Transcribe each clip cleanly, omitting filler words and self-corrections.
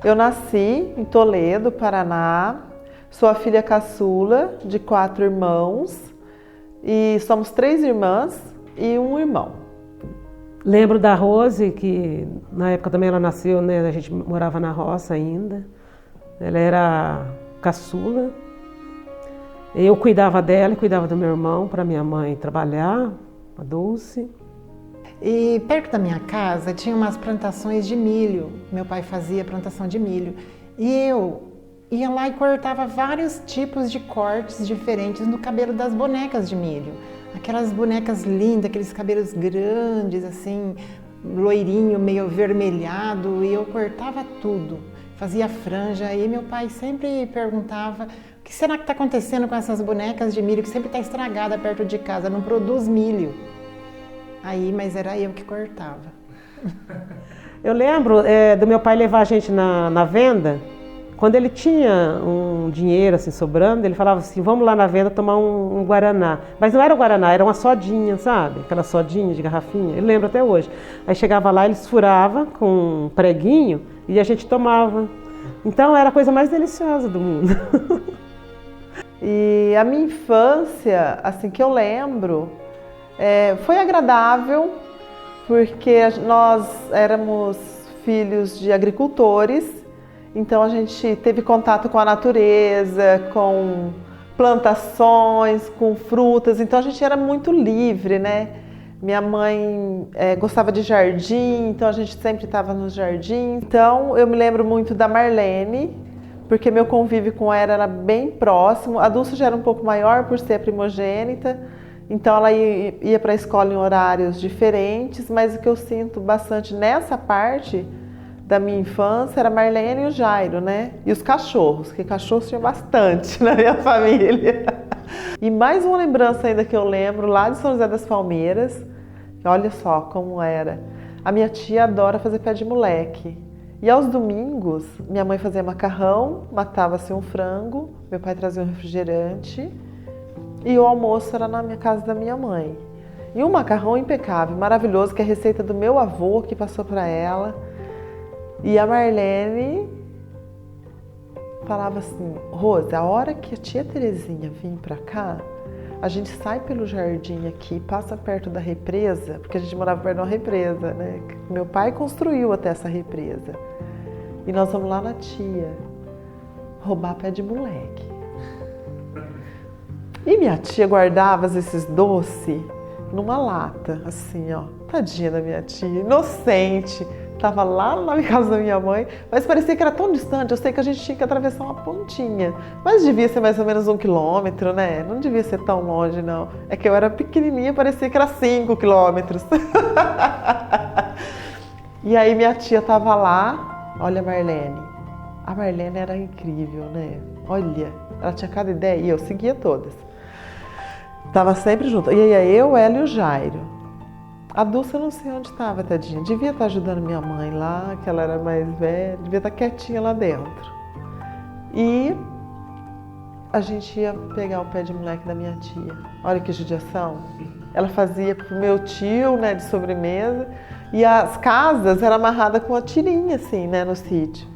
Eu nasci em Toledo, Paraná. Sou a filha caçula de 4 irmãos e somos 3 irmãs e um irmão. Lembro da Rose, que na época também ela nasceu, né? A gente morava na roça ainda. Ela era caçula. Eu cuidava dela e cuidava do meu irmão para minha mãe trabalhar, a Dulce. E perto da minha casa tinha umas plantações de milho. Meu pai fazia plantação de milho. E eu ia lá e cortava vários tipos de cortes diferentes no cabelo das bonecas de milho. Aquelas bonecas lindas, aqueles cabelos grandes, assim, loirinho, meio avermelhado. E eu cortava tudo, fazia franja. E meu pai sempre perguntava: o que será que está acontecendo com essas bonecas de milho que sempre está estragada perto de casa, não produz milho? Aí, mas era eu que cortava. Eu lembro do meu pai levar a gente na venda. Quando ele tinha um dinheiro assim sobrando, ele falava assim: vamos lá na venda tomar um guaraná. Mas não era o guaraná, era uma sodinha, sabe? Aquela sodinha de garrafinha. Eu lembro até hoje. Aí chegava lá, eles furavam com um preguinho e a gente tomava. Então era a coisa mais deliciosa do mundo. E a minha infância, assim que eu lembro, foi agradável, porque nós éramos filhos de agricultores, então a gente teve contato com a natureza, com plantações, com frutas, então a gente era muito livre, né? Minha mãe gostava de jardim, então a gente sempre estava no jardim. Então eu me lembro muito da Marlene, porque meu convívio com ela era bem próximo. A Dulce já era um pouco maior por ser primogênita, então ela ia para a escola em horários diferentes, mas o que eu sinto bastante nessa parte da minha infância era a Marlene e o Jairo, né? E os cachorros, que cachorros tinha bastante na minha família. E mais uma lembrança ainda que eu lembro, lá de São José das Palmeiras, olha só como era. A minha tia adora fazer pé de moleque. E aos domingos, minha mãe fazia macarrão, matava-se um frango, meu pai trazia um refrigerante e o almoço era na casa da minha mãe. E um macarrão impecável, maravilhoso, que é a receita do meu avô que passou para ela. E a Marlene falava assim: Rose, a hora que a tia Terezinha vir para cá, a gente sai pelo jardim aqui, passa perto da represa, porque a gente morava perto de uma represa, né? Meu pai construiu até essa represa. E nós vamos lá na tia roubar pé de moleque. E minha tia guardava esses doces numa lata, assim, ó. Tadinha da minha tia, inocente. Tava lá na casa da minha mãe, mas parecia que era tão distante. Eu sei que a gente tinha que atravessar uma pontinha, mas devia ser mais ou menos 1 quilômetro, né? Não devia ser tão longe, não. É que eu era pequenininha, parecia que era 5 quilômetros. E aí minha tia tava lá, olha a Marlene. A Marlene era incrível, né? Olha, ela tinha cada ideia e eu seguia todas. Tava sempre junto. E aí eu, ela e o Jairo. A Dulce eu não sei onde estava, tadinha. Devia estar ajudando minha mãe lá, que ela era mais velha, devia estar quietinha lá dentro. E a gente ia pegar o pé de moleque da minha tia. Olha que judiação. Ela fazia pro meu tio, né, de sobremesa, e as casas eram amarradas com uma tirinha, assim, né, no sítio.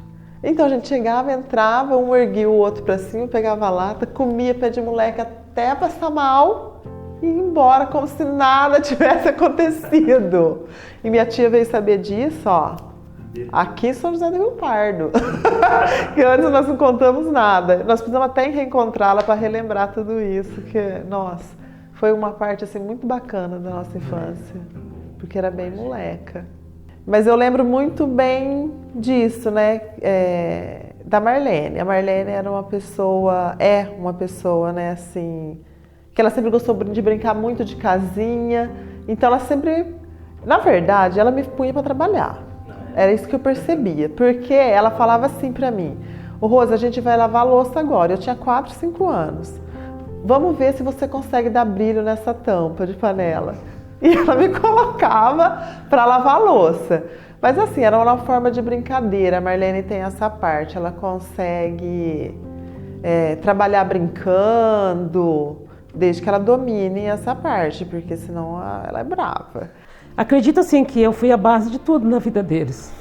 Então a gente chegava, entrava, um erguia o outro para cima, pegava a lata, comia pé de moleque até passar mal e ir embora, como se nada tivesse acontecido. E minha tia veio saber disso, ó, aqui em São José do Rio Pardo. Que antes nós não contamos nada. Nós precisamos até reencontrá-la para relembrar tudo isso, que, nossa, foi uma parte assim muito bacana da nossa infância, porque era bem moleca. Mas eu lembro muito bem disso, né, da Marlene. A Marlene era uma pessoa, né, assim, que ela sempre gostou de brincar muito de casinha. Então ela sempre, na verdade, ela me punha para trabalhar. Era isso que eu percebia, porque ela falava assim para mim: ô Rosa, a gente vai lavar a louça agora. Eu tinha 4, 5 anos. Vamos ver se você consegue dar brilho nessa tampa de panela. E ela me colocava para lavar a louça. Mas assim, era uma forma de brincadeira. A Marlene tem essa parte, ela consegue trabalhar brincando, desde que ela domine essa parte, porque senão ela é brava. Acredito assim que eu fui a base de tudo na vida deles.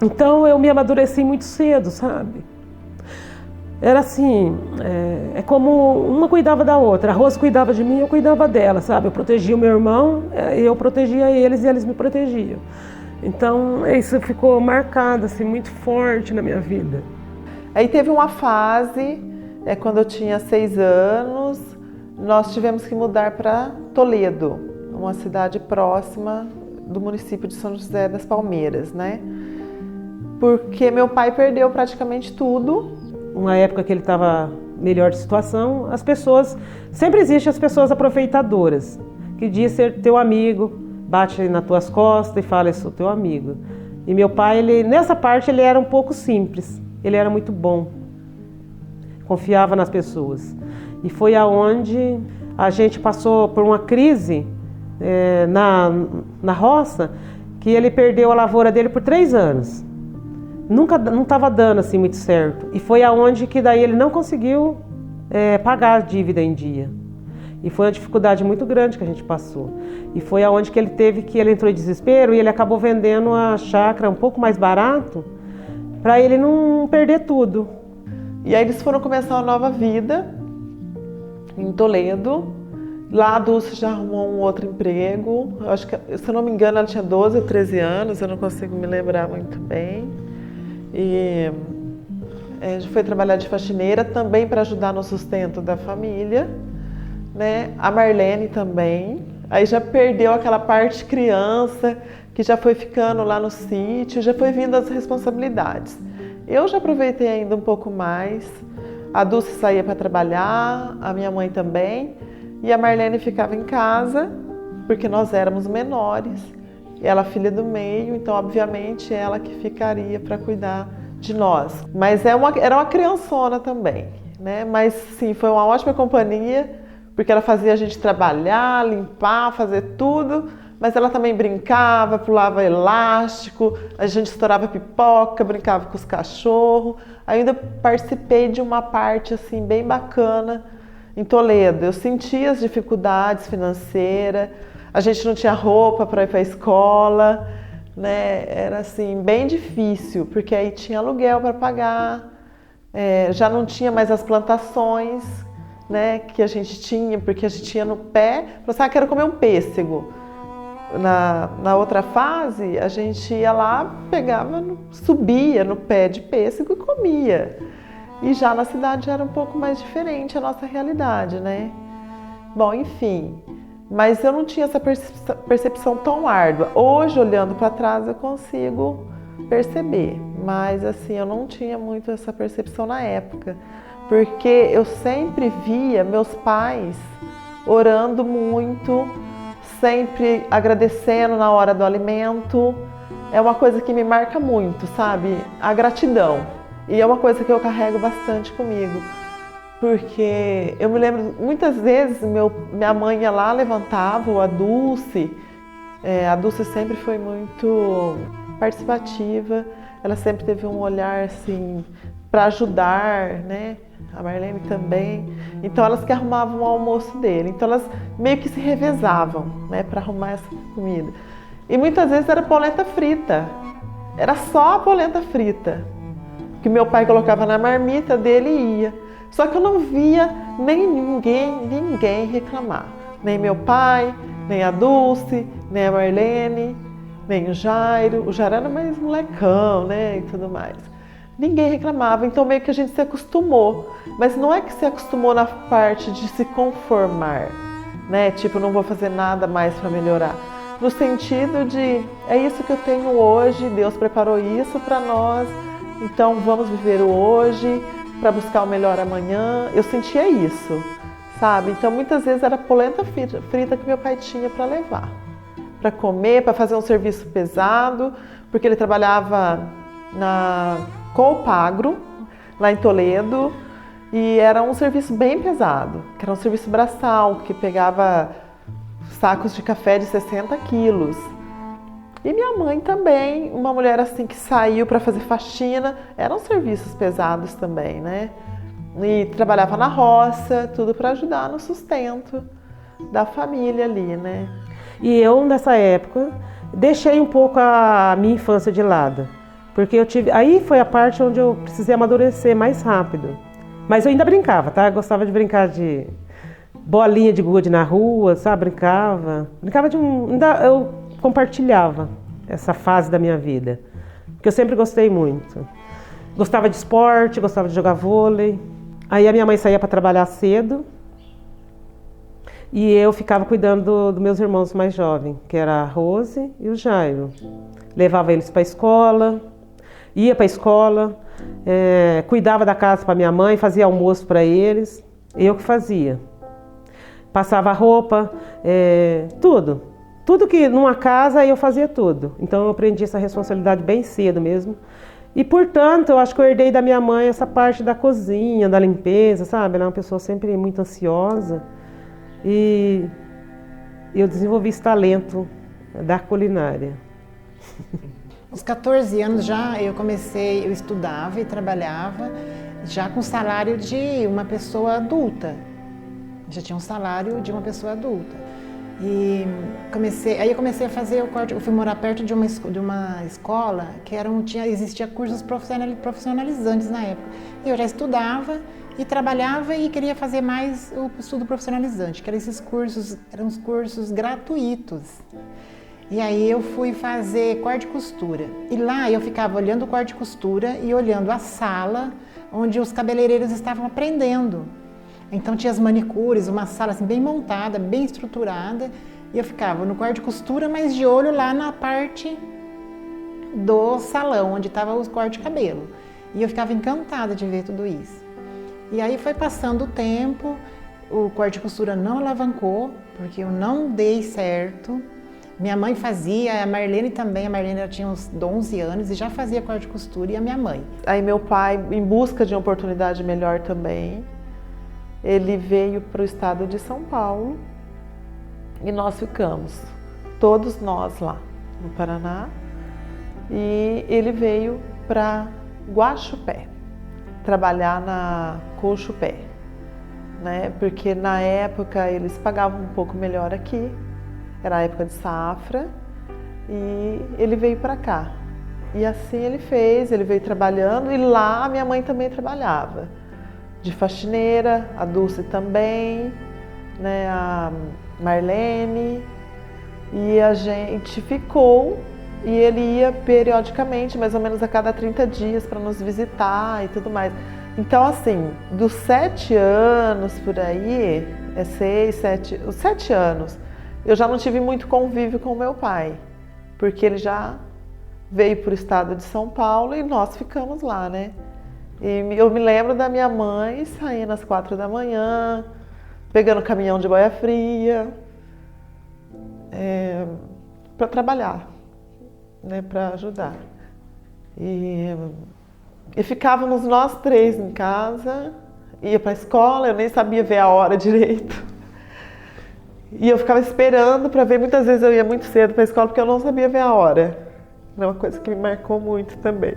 Então eu me amadureci muito cedo, sabe? Era assim, é como uma cuidava da outra. A Rose cuidava de mim, eu cuidava dela, sabe? Eu protegia o meu irmão, eu protegia eles e eles me protegiam. Então isso ficou marcado assim, muito forte na minha vida. Aí teve uma fase, quando eu tinha 6 anos, nós tivemos que mudar para Toledo, uma cidade próxima do município de São José das Palmeiras, né? Porque meu pai perdeu praticamente tudo. Uma época que ele estava melhor de situação, as pessoas, sempre existem as pessoas aproveitadoras, que diz ser teu amigo, bate nas tuas costas e fala, eu sou teu amigo. E meu pai, nessa parte, ele era um pouco simples, ele era muito bom, confiava nas pessoas. E foi aonde a gente passou por uma crise na roça, que ele perdeu a lavoura dele por 3 anos. Não estava dando assim muito certo. E foi aonde que daí ele não conseguiu pagar a dívida em dia. E foi uma dificuldade muito grande que a gente passou. E foi aonde que ele entrou em desespero e ele acabou vendendo a chácara um pouco mais barato para ele não perder tudo. E aí eles foram começar uma nova vida em Toledo. Lá a Dulce já arrumou um outro emprego. Eu acho que, se eu não me engano, ela tinha 12 ou 13 anos, eu não consigo me lembrar muito bem. E foi trabalhar de faxineira também para ajudar no sustento da família, né? A Marlene também. Aí já perdeu aquela parte criança, que já foi ficando lá no sítio, já foi vindo as responsabilidades. Eu já aproveitei ainda um pouco mais. A Dulce saía para trabalhar, a minha mãe também. E a Marlene ficava em casa, porque nós éramos menores. Ela filha do meio, então obviamente ela que ficaria para cuidar de nós. Mas era uma criançona também, né? Mas sim, foi uma ótima companhia, porque ela fazia a gente trabalhar, limpar, fazer tudo, mas ela também brincava, pulava elástico, a gente estourava pipoca, brincava com os cachorros. Ainda participei de uma parte assim bem bacana em Toledo. Eu sentia as dificuldades financeiras. A gente não tinha roupa para ir para a escola, né? Era assim, bem difícil, porque aí tinha aluguel para pagar, já não tinha mais as plantações, né, que a gente tinha, porque a gente tinha no pé, falou assim, quero comer um pêssego. Na outra fase, a gente ia lá, subia no pé de pêssego e comia. E já na cidade já era um pouco mais diferente a nossa realidade, né? Bom, enfim... Mas eu não tinha essa percepção tão árdua. Hoje, olhando para trás, eu consigo perceber. Mas, assim, eu não tinha muito essa percepção na época. Porque eu sempre via meus pais orando muito, sempre agradecendo na hora do alimento. É uma coisa que me marca muito, sabe? A gratidão. E é uma coisa que eu carrego bastante comigo. Porque eu me lembro, muitas vezes, minha mãe ia lá, levantava, ou a Dulce sempre foi muito participativa, ela sempre teve um olhar, assim, para ajudar, né? A Marlene também. Então, elas que arrumavam o almoço dele. Então, elas meio que se revezavam, né, para arrumar essa comida. E muitas vezes era polenta frita, era só a polenta frita, que meu pai colocava na marmita dele e ia. Só que eu não via nem ninguém reclamar. Nem meu pai, nem a Dulce, nem a Marlene, nem o Jairo. O Jairo era mais molecão, né, e tudo mais. Ninguém reclamava, então meio que a gente se acostumou. Mas não é que se acostumou na parte de se conformar, né? Tipo, não vou fazer nada mais para melhorar. No sentido de, é isso que eu tenho hoje, Deus preparou isso para nós, então vamos viver o hoje, para buscar o melhor amanhã. Eu sentia isso, sabe? Então muitas vezes era polenta frita que meu pai tinha para levar, para comer, para fazer um serviço pesado, porque ele trabalhava na Colpagro, lá em Toledo, e era um serviço bem pesado, que era um serviço braçal, que pegava sacos de café de 60 quilos. E minha mãe também, uma mulher assim que saiu para fazer faxina, eram serviços pesados também, né? E trabalhava na roça, tudo para ajudar no sustento da família ali, né? E eu, nessa época, deixei um pouco a minha infância de lado. Porque aí foi a parte onde eu precisei amadurecer mais rápido. Mas eu ainda brincava, tá? Eu gostava de brincar de bolinha de gude na rua, sabe? Brincava eu compartilhava essa fase da minha vida, porque eu sempre gostei muito. Gostava de esporte, gostava de jogar vôlei. Aí a minha mãe saía para trabalhar cedo e eu ficava cuidando dos meus irmãos mais jovens, que era a Rose e o Jairo. Levava eles para a escola, ia para a escola, cuidava da casa para minha mãe, fazia almoço para eles, eu que fazia. Passava roupa, tudo. Tudo que numa casa eu fazia tudo. Então eu aprendi essa responsabilidade bem cedo mesmo. E portanto, eu acho que eu herdei da minha mãe essa parte da cozinha, da limpeza, sabe? Ela é uma pessoa sempre muito ansiosa. E eu desenvolvi esse talento da culinária. Aos 14 anos já eu estudava e trabalhava já com salário de uma pessoa adulta. Já tinha um salário de uma pessoa adulta. E eu comecei a fazer o corte. Eu fui morar perto de uma escola que existia cursos profissionalizantes na época. E eu já estudava e trabalhava e queria fazer mais o estudo profissionalizante, que eram os cursos gratuitos. E aí eu fui fazer corte e costura. E lá eu ficava olhando o corte e costura e olhando a sala onde os cabeleireiros estavam aprendendo. Então tinha as manicures, uma sala assim, bem montada, bem estruturada. E eu ficava no corte e costura, mas de olho lá na parte do salão, onde estava os cortes de cabelo. E eu ficava encantada de ver tudo isso. E aí foi passando o tempo, o corte e costura não alavancou, porque eu não dei certo. Minha mãe fazia, a Marlene também, a Marlene tinha uns 11 anos e já fazia corte e costura, e a minha mãe. Aí meu pai, em busca de uma oportunidade melhor também, ele veio para o estado de São Paulo e nós ficamos, todos nós lá no Paraná, e ele veio para Guaxupé, trabalhar com o chupé, né? Porque na época eles pagavam um pouco melhor aqui, era a época de safra, e ele veio para cá. E assim ele veio trabalhando, e lá a minha mãe também trabalhava. De faxineira, a Dulce também, né, a Marlene, e a gente ficou, e ele ia periodicamente, mais ou menos a cada 30 dias, para nos visitar e tudo mais. Então, assim, dos 7 anos por aí, 6, 7, os 7 anos, eu já não tive muito convívio com o meu pai, porque ele já veio para o estado de São Paulo e nós ficamos lá, né? E eu me lembro da minha mãe saindo às 4 da manhã, pegando caminhão de boia fria, para trabalhar, né, para ajudar. E ficávamos nós 3 em casa, ia para a escola, eu nem sabia ver a hora direito. E eu ficava esperando para ver, muitas vezes eu ia muito cedo para a escola porque eu não sabia ver a hora. É uma coisa que me marcou muito também.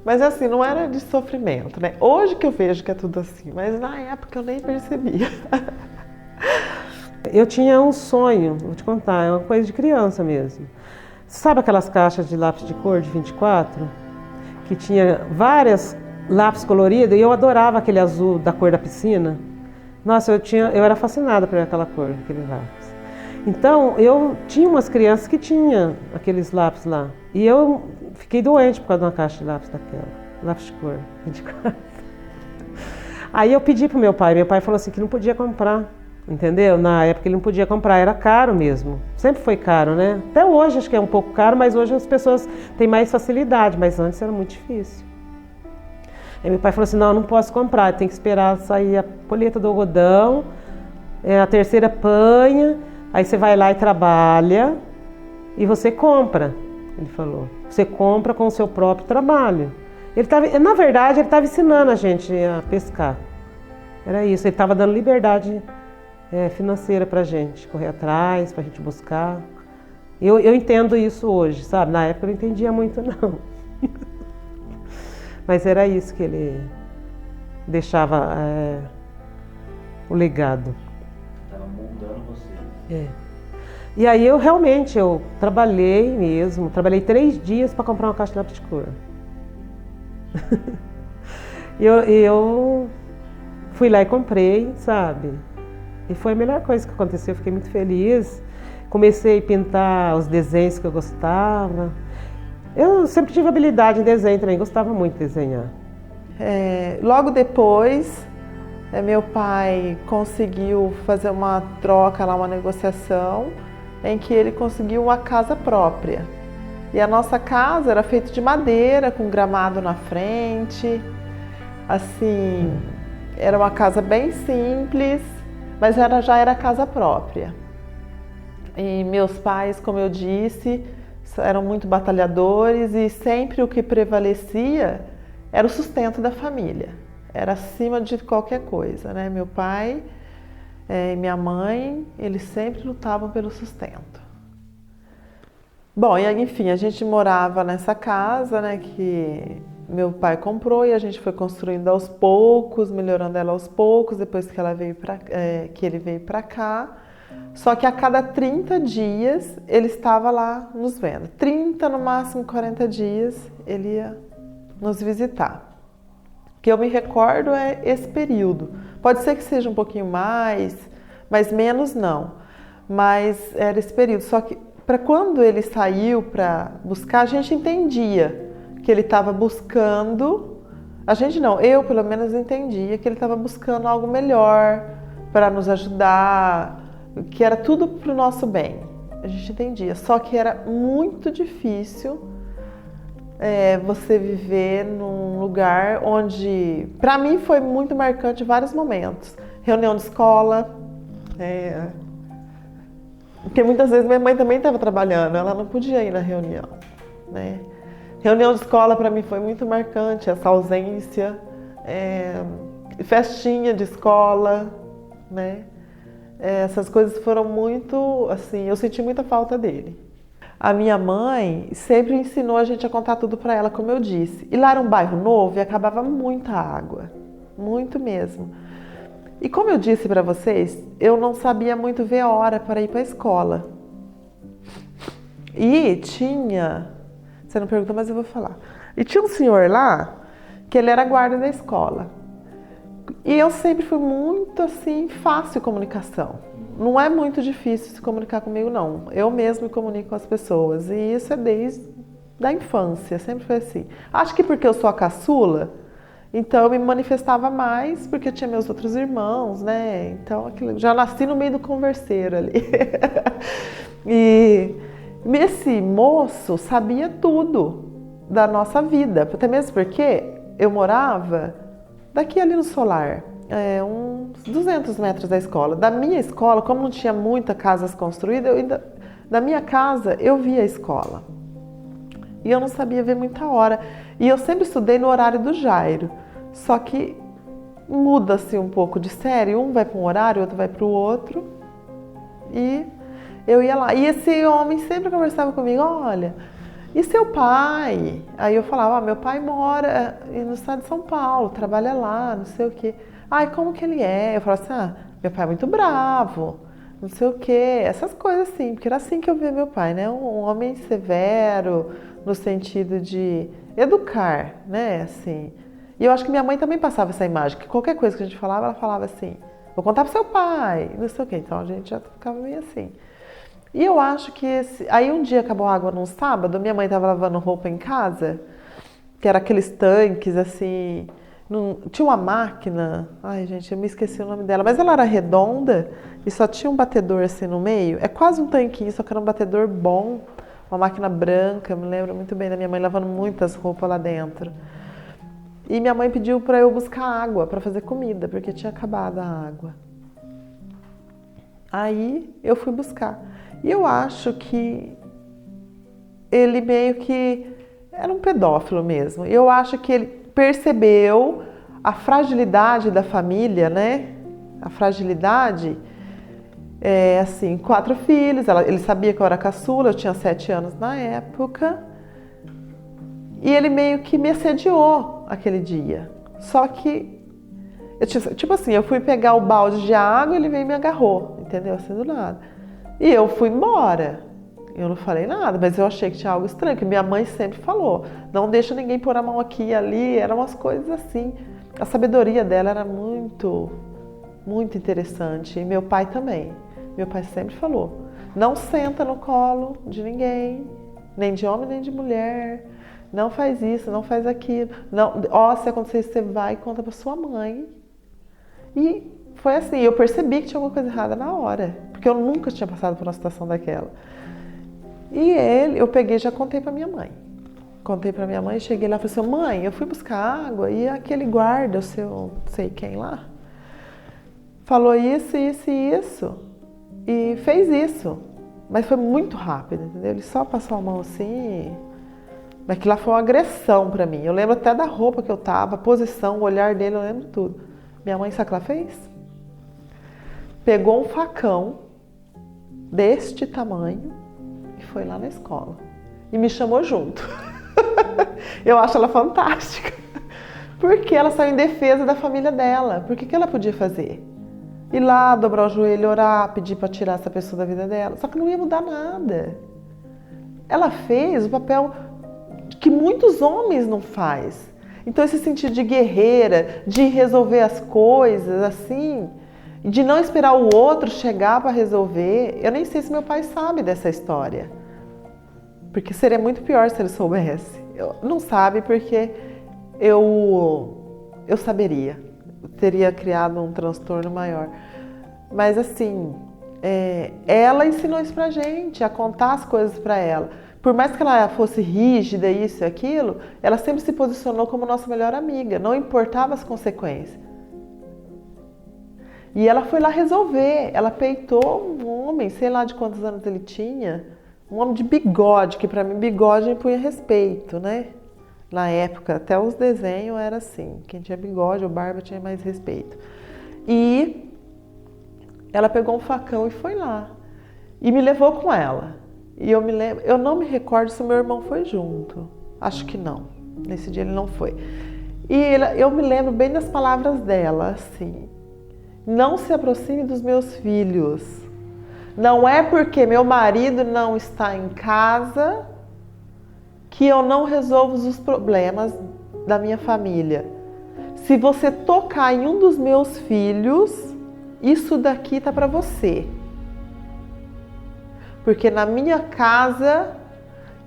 Mas assim, não era de sofrimento, né? Hoje que eu vejo que é tudo assim, mas na época eu nem percebia. Eu tinha um sonho, vou te contar, é uma coisa de criança mesmo. Sabe aquelas caixas de lápis de cor de 24? Que tinha várias lápis coloridos e eu adorava aquele azul da cor da piscina. Nossa, eu era fascinada por aquela cor, aquele lápis. Então, eu tinha umas crianças que tinham aqueles lápis lá. E eu fiquei doente por causa de uma caixa de lápis daquela, lápis de cor 24. Aí eu pedi pro meu pai falou assim que não podia comprar, entendeu? Na época ele não podia comprar, era caro mesmo. Sempre foi caro, né? Até hoje acho que é um pouco caro, mas hoje as pessoas têm mais facilidade, mas antes era muito difícil. Aí meu pai falou assim, não posso comprar, tem que esperar sair a poleta do algodão, a terceira panha, aí você vai lá e trabalha e você compra. Ele falou, você compra com o seu próprio trabalho. Na verdade, ele estava ensinando a gente a pescar. Era isso, ele estava dando liberdade financeira para a gente, correr atrás, para a gente buscar. Eu entendo isso hoje, sabe? Na época eu não entendia muito, não. Mas era isso que ele deixava o legado. Estava moldando você. E aí eu trabalhei mesmo, trabalhei 3 dias para comprar uma caixa de lápis de cor. Eu fui lá e comprei, sabe? E foi a melhor coisa que aconteceu, eu fiquei muito feliz. Comecei a pintar os desenhos que eu gostava. Eu sempre tive habilidade em desenho também, gostava muito de desenhar. Logo depois, meu pai conseguiu fazer uma troca lá, uma negociação, em que ele conseguiu uma casa própria. E a nossa casa era feita de madeira, com gramado na frente. Assim, era uma casa bem simples, mas já era casa própria. E meus pais, como eu disse, eram muito batalhadores e sempre o que prevalecia era o sustento da família. Era acima de qualquer coisa, né? Meu pai e minha mãe, eles sempre lutavam pelo sustento. Bom, e aí, enfim, a gente morava nessa casa, né, que meu pai comprou e a gente foi construindo aos poucos, melhorando ela aos poucos, depois que ele veio para cá. Só que a cada 30 dias ele estava lá nos vendo. 30, no máximo 40 dias, ele ia nos visitar. O que eu me recordo é esse período. Pode ser que seja um pouquinho mais, mas menos não. Mas era esse período. Só que para quando ele saiu para buscar, a gente entendia que ele estava buscando. A gente não, eu pelo menos entendia que ele estava buscando algo melhor para nos ajudar, que era tudo para o nosso bem. A gente entendia. Só que era muito difícil você viver num lugar onde, para mim, foi muito marcante vários momentos. Reunião de escola, porque muitas vezes minha mãe também estava trabalhando, ela não podia ir na reunião, né? Reunião de escola para mim foi muito marcante, essa ausência, festinha de escola, né? Essas coisas foram muito, assim, eu senti muita falta dele. A minha mãe sempre ensinou a gente a contar tudo para ela, como eu disse. E lá era um bairro novo e acabava muita água, muito mesmo. E como eu disse para vocês, eu não sabia muito ver a hora para ir para a escola. E tinha, você não perguntou, mas eu vou falar. E tinha um senhor lá que ele era guarda da escola. E eu sempre fui muito assim, fácil comunicação. Não é muito difícil se comunicar comigo, não. Eu mesmo me comunico com as pessoas. E isso é desde a infância, sempre foi assim. Acho que porque eu sou a caçula, então eu me manifestava mais porque eu tinha meus outros irmãos, né? Então já nasci no meio do converseiro ali. E esse moço sabia tudo da nossa vida. Até mesmo porque eu morava daqui ali no Solar. Uns 200 metros da escola. Da minha escola, como não tinha muitas casas construídas, da minha casa eu via a escola. E eu não sabia ver muita hora. E eu sempre estudei no horário do Jairo. Só que muda-se um pouco de série. Um vai para um horário, outro vai para o outro. E eu ia lá. E esse homem sempre conversava comigo, olha, e seu pai? Aí eu falava, meu pai mora no estado de São Paulo, trabalha lá, não sei o quê. Ai, como que ele é? Eu falava assim, meu pai é muito bravo, não sei o quê. Essas coisas assim, porque era assim que eu via meu pai, né? Um homem severo, no sentido de educar, né? Assim. E eu acho que minha mãe também passava essa imagem, que qualquer coisa que a gente falava, ela falava assim, vou contar pro seu pai, não sei o quê. Então a gente já ficava meio assim. E eu acho que aí um dia acabou a água num sábado, minha mãe estava lavando roupa em casa, que era aqueles tanques assim, tinha uma máquina, ai gente, eu me esqueci o nome dela, mas ela era redonda e só tinha um batedor assim no meio, é quase um tanquinho, só que era um batedor bom, uma máquina branca, me lembro muito bem da minha mãe lavando muitas roupas lá dentro. E minha mãe pediu para eu buscar água para fazer comida, porque tinha acabado a água. Aí eu fui buscar. E eu acho que ele meio que era um pedófilo mesmo. Eu acho que ele percebeu a fragilidade da família, né? A fragilidade, assim, 4 filhos, ele sabia que eu era caçula, eu tinha 7 anos na época. E ele meio que me assediou aquele dia. Só que, tipo assim, eu fui pegar o balde de água, ele veio e me agarrou, entendeu? Assim do nada. E eu fui embora. Eu não falei nada, mas eu achei que tinha algo estranho, que minha mãe sempre falou, não deixa ninguém pôr a mão aqui e ali, eram umas coisas assim. A sabedoria dela era muito, muito interessante, e meu pai também. Meu pai sempre falou, não senta no colo de ninguém, nem de homem nem de mulher, não faz isso, não faz aquilo. Não, ó, se acontecer isso, você vai e conta pra sua mãe. E foi assim, eu percebi que tinha alguma coisa errada na hora, porque eu nunca tinha passado por uma situação daquela. E eu peguei e já contei pra minha mãe. Contei pra minha mãe, cheguei lá e falei assim, mãe, eu fui buscar água e aquele guarda, o seu não sei quem lá, falou isso, isso e isso. E fez isso. Mas foi muito rápido, entendeu? Ele só passou a mão assim. Mas aquilo lá foi uma agressão pra mim. Eu lembro até da roupa que eu tava, a posição, o olhar dele, eu lembro tudo. Minha mãe, sabe o que ela fez? Pegou um facão deste tamanho e foi lá na escola. E me chamou junto. Eu acho ela fantástica. Porque ela saiu em defesa da família dela. Por que ela podia fazer? Ir lá, dobrar o joelho, orar, pedir para tirar essa pessoa da vida dela. Só que não ia mudar nada. Ela fez o papel que muitos homens não faz. Então esse sentido de guerreira, de resolver as coisas assim, de não esperar o outro chegar para resolver. Eu nem sei se meu pai sabe dessa história. Porque seria muito pior se ele soubesse. Não sabe porque eu saberia. Teria criado um transtorno maior. Mas assim, ela ensinou isso pra gente, a contar as coisas pra ela. Por mais que ela fosse rígida, isso e aquilo, ela sempre se posicionou como nossa melhor amiga, não importava as consequências. E ela foi lá resolver, ela peitou um homem, sei lá de quantos anos ele tinha, um homem de bigode, que pra mim bigode impunha respeito, né? Na época, até os desenhos era assim, quem tinha bigode ou barba tinha mais respeito. E ela pegou um facão e foi lá, e me levou com ela. E eu não me recordo se o meu irmão foi junto, acho que não, nesse dia ele não foi. E eu me lembro bem das palavras dela, assim, não se aproxime dos meus filhos, não é porque meu marido não está em casa que eu não resolvo os problemas da minha família. Se você tocar em um dos meus filhos, isso daqui tá para você. Porque na minha casa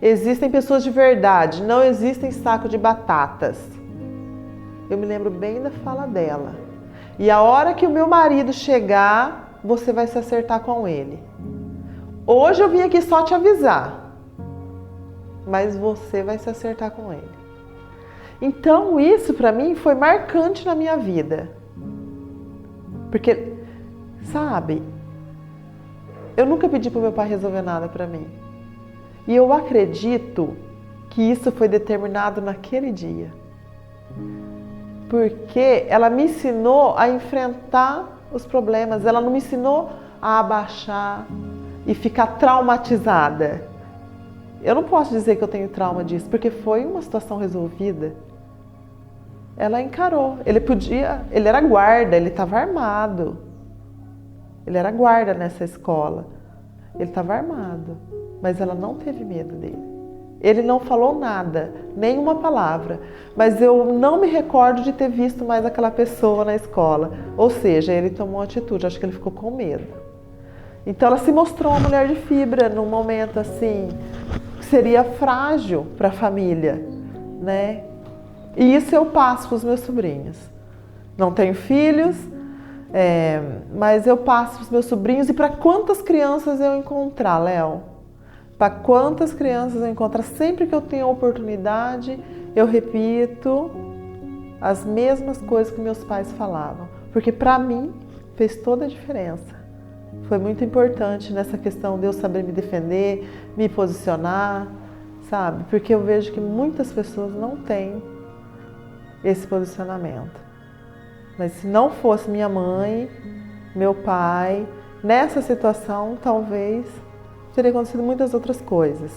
existem pessoas de verdade, não existem saco de batatas. Eu me lembro bem da fala dela. E a hora que o meu marido chegar, você vai se acertar com ele. Hoje eu vim aqui só te avisar, mas você vai se acertar com ele. Então isso para mim foi marcante na minha vida. Porque, sabe, eu nunca pedi para o meu pai resolver nada para mim. E eu acredito que isso foi determinado naquele dia. Porque ela me ensinou a enfrentar os problemas. Ela não me ensinou a abaixar e ficar traumatizada. Eu não posso dizer que eu tenho trauma disso, porque foi uma situação resolvida. Ela encarou. Ele era guarda, ele estava armado. Ele era guarda nessa escola. Ele estava armado, mas ela não teve medo dele. Ele não falou nada, nenhuma palavra, mas eu não me recordo de ter visto mais aquela pessoa na escola. Ou seja, ele tomou uma atitude, acho que ele ficou com medo. Então ela se mostrou uma mulher de fibra num momento assim, que seria frágil para a família, né? E isso eu passo para os meus sobrinhos. Não tenho filhos, mas eu passo para os meus sobrinhos. E para quantas crianças eu encontrar, Léo? Para quantas crianças eu encontrar? Sempre que eu tenho a oportunidade, eu repito as mesmas coisas que meus pais falavam. Porque para mim fez toda a diferença. Foi muito importante nessa questão de eu saber me defender, me posicionar, sabe? Porque eu vejo que muitas pessoas não têm esse posicionamento. Mas se não fosse minha mãe, meu pai, nessa situação, talvez teria acontecido muitas outras coisas.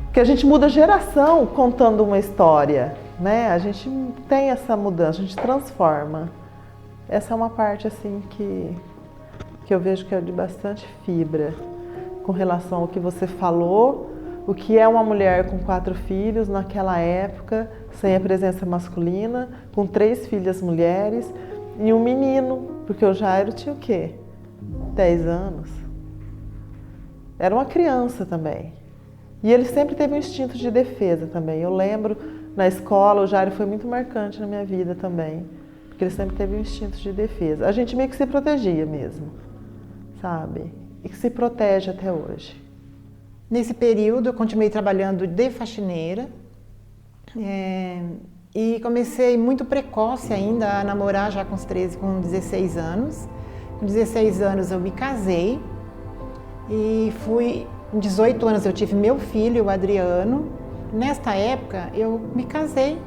Porque a gente muda geração contando uma história, né? A gente tem essa mudança, a gente transforma. Essa é uma parte assim que eu vejo que é de bastante fibra. com relação ao que você falou, o que é uma mulher com 4 filhos naquela época, sem a presença masculina, com 3 filhas mulheres e um menino, porque o Jairo tinha o quê? 10 anos. Era uma criança também. E ele sempre teve um instinto de defesa também. Eu lembro, na escola, o Jairo foi muito marcante na minha vida também, porque ele sempre teve um instinto de defesa. A gente meio que se protegia mesmo, sabe? E que se protege até hoje. Nesse período, eu continuei trabalhando de faxineira e comecei muito precoce ainda a namorar já com 16 anos. Com 16 anos eu me casei e com 18 anos eu tive meu filho, o Adriano. Nesta época eu me casei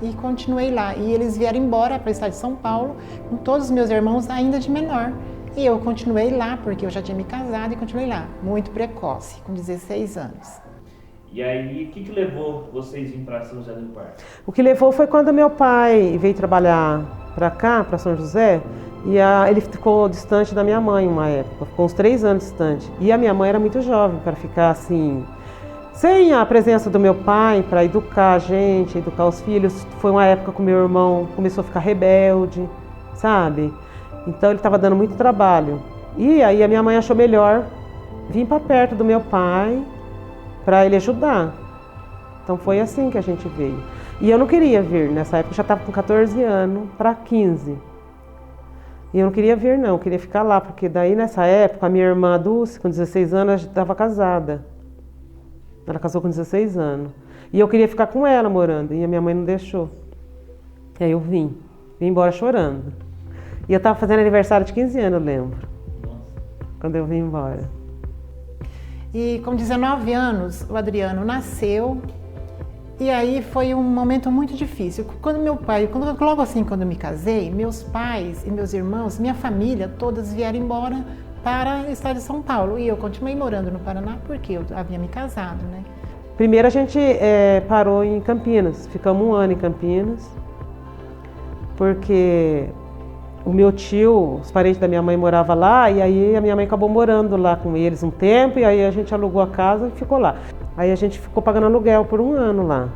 e continuei lá. E eles vieram embora para o estado de São Paulo, com todos os meus irmãos ainda de menor. E eu continuei lá, porque eu já tinha me casado e continuei lá, muito precoce, com 16 anos. E aí, o que levou vocês a vir para São José do Rio Pardo? O que levou foi quando meu pai veio trabalhar para cá, para São José, e ele ficou distante da minha mãe uma época, ficou uns 3 anos distante. E a minha mãe era muito jovem para ficar assim, sem a presença do meu pai para educar a gente, educar os filhos. Foi uma época que o meu irmão começou a ficar rebelde, sabe? Então ele estava dando muito trabalho. E aí a minha mãe achou melhor vir para perto do meu pai para ele ajudar. Então foi assim que a gente veio. E eu não queria vir, nessa época eu já estava com 14 anos para 15. E eu não queria vir não, eu queria ficar lá, porque daí nessa época a minha irmã Dulce, com 16 anos, estava casada. Ela casou com 16 anos. E eu queria ficar com ela morando, e a minha mãe não deixou. E aí eu vim embora chorando. E eu estava fazendo aniversário de 15 anos, eu lembro, quando eu vim embora. E com 19 anos, o Adriano nasceu, e aí foi um momento muito difícil. Logo assim, quando eu me casei, meus pais e meus irmãos, minha família, todas vieram embora para o estado de São Paulo. E eu continuei morando no Paraná, porque eu havia me casado, né? Primeiro a gente parou em Campinas, ficamos 1 ano em Campinas, porque o meu tio, os parentes da minha mãe moravam lá, e aí a minha mãe acabou morando lá com eles um tempo, e aí a gente alugou a casa e ficou lá. Aí a gente ficou pagando aluguel por 1 ano lá.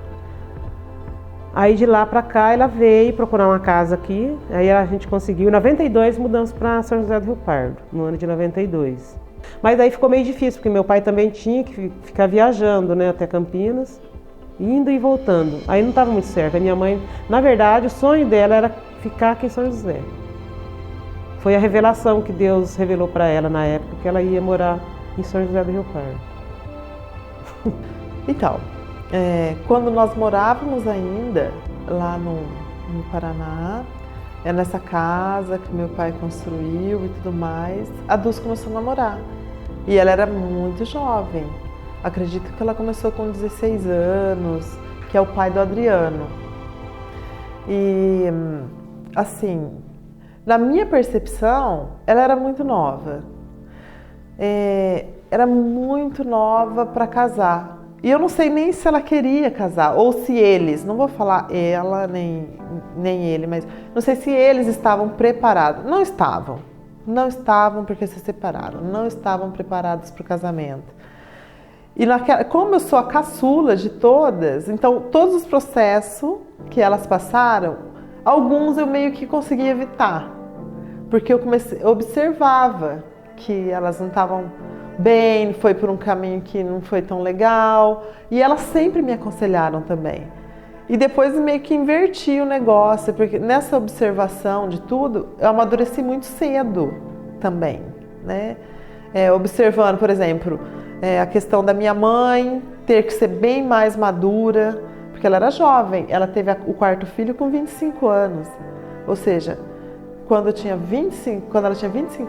Aí de lá pra cá ela veio procurar uma casa aqui, aí a gente conseguiu. Em 92 mudamos para São José do Rio Pardo, no ano de 92. Mas aí ficou meio difícil, porque meu pai também tinha que ficar viajando, né, até Campinas, indo e voltando. Aí não estava muito certo. A minha mãe, na verdade, o sonho dela era ficar aqui em São José. Foi a revelação que Deus revelou para ela na época, que ela ia morar em São José do Rio Pardo. Então, quando nós morávamos ainda lá no Paraná, nessa casa que meu pai construiu e tudo mais, a Dulce começou a namorar. E ela era muito jovem. Acredito que ela começou com 16 anos, que é o pai do Adriano. E, assim, na minha percepção, ela era muito nova. Era muito nova para casar. E eu não sei nem se ela queria casar, ou se eles, não vou falar ela nem ele, mas não sei se eles estavam preparados. Não estavam porque se separaram, não estavam preparados para o casamento. E como eu sou a caçula de todas, então todos os processos que elas passaram, alguns eu meio que consegui evitar, porque eu observava que elas não estavam bem, foi por um caminho que não foi tão legal, e elas sempre me aconselharam também. E depois meio que inverti o negócio, porque nessa observação de tudo, eu amadureci muito cedo também, né? Observando, por exemplo, a questão da minha mãe ter que ser bem mais madura, porque ela era jovem, ela teve o 4º filho com 25 anos, ou seja, quando ela tinha 25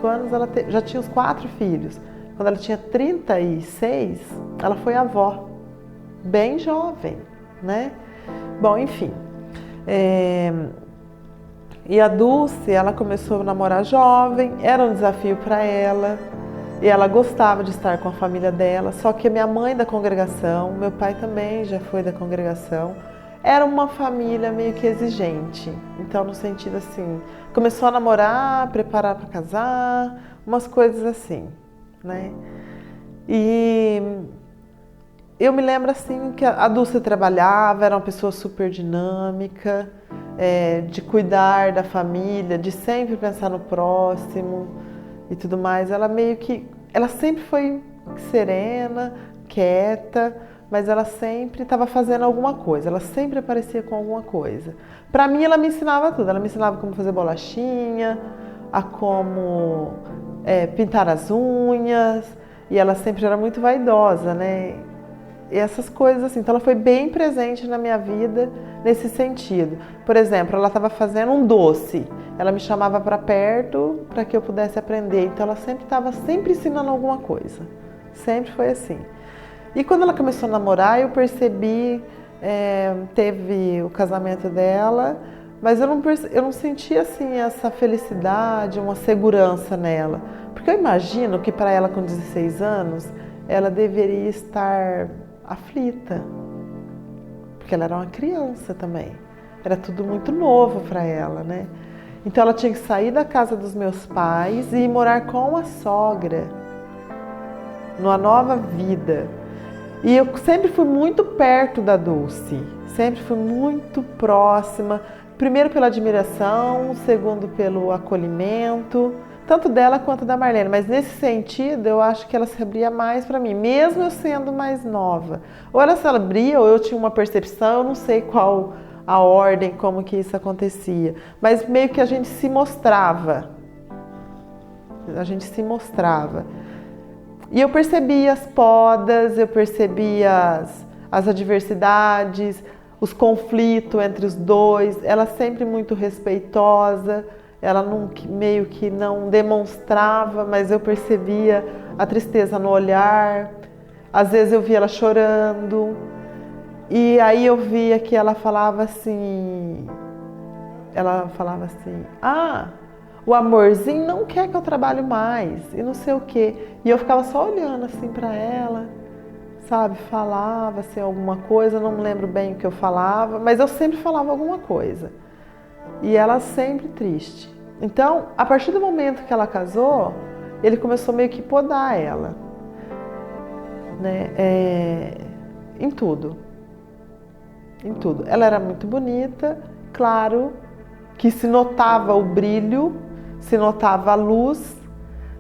anos, ela já tinha os 4 filhos. Quando ela tinha 36, ela foi avó, bem jovem, né? Bom, enfim. E a Dulce, ela começou a namorar jovem, era um desafio para ela, e ela gostava de estar com a família dela, só que a minha mãe da congregação, meu pai também já foi da congregação, era uma família meio que exigente. Então, no sentido assim, começou a namorar, preparar para casar, umas coisas assim, né? E eu me lembro assim que a Dulce trabalhava, era uma pessoa super dinâmica, de cuidar da família, de sempre pensar no próximo e tudo mais. Ela sempre foi serena, quieta, mas ela sempre estava fazendo alguma coisa, ela sempre aparecia com alguma coisa. Para mim, ela me ensinava tudo, ela me ensinava como fazer bolachinha, a como pintar as unhas, e ela sempre era muito vaidosa, né? E essas coisas assim, então ela foi bem presente na minha vida nesse sentido. Por exemplo, ela estava fazendo um doce, ela me chamava para perto para que eu pudesse aprender, então ela sempre estava ensinando alguma coisa, sempre foi assim. E quando ela começou a namorar, eu percebi, teve o casamento dela, mas eu não sentia assim essa felicidade, uma segurança nela, porque eu imagino que para ela com 16 anos, ela deveria estar aflita, porque ela era uma criança também, era tudo muito novo para ela, né? Então ela tinha que sair da casa dos meus pais e ir morar com a sogra, numa nova vida. E eu sempre fui muito perto da Dulce, sempre fui muito próxima, primeiro pela admiração, segundo pelo acolhimento, tanto dela quanto da Marlene, mas nesse sentido eu acho que ela se abria mais para mim, mesmo eu sendo mais nova. Ou ela se abria ou eu tinha uma percepção, eu não sei qual a ordem, como que isso acontecia, mas meio que a gente se mostrava. E eu percebia as podas, eu percebia as adversidades, os conflitos entre os dois, ela sempre muito respeitosa, ela meio que não demonstrava, mas eu percebia a tristeza no olhar, às vezes eu via ela chorando, e aí eu via que ela falava assim, o amorzinho não quer que eu trabalhe mais, e não sei o quê. E eu ficava só olhando assim para ela, sabe? Falava assim alguma coisa, não me lembro bem o que eu falava, mas eu sempre falava alguma coisa. E ela sempre triste. Então, a partir do momento que ela casou, ele começou meio que podar ela, né? Em tudo. Ela era muito bonita, claro que se notava o brilho, se notava a luz,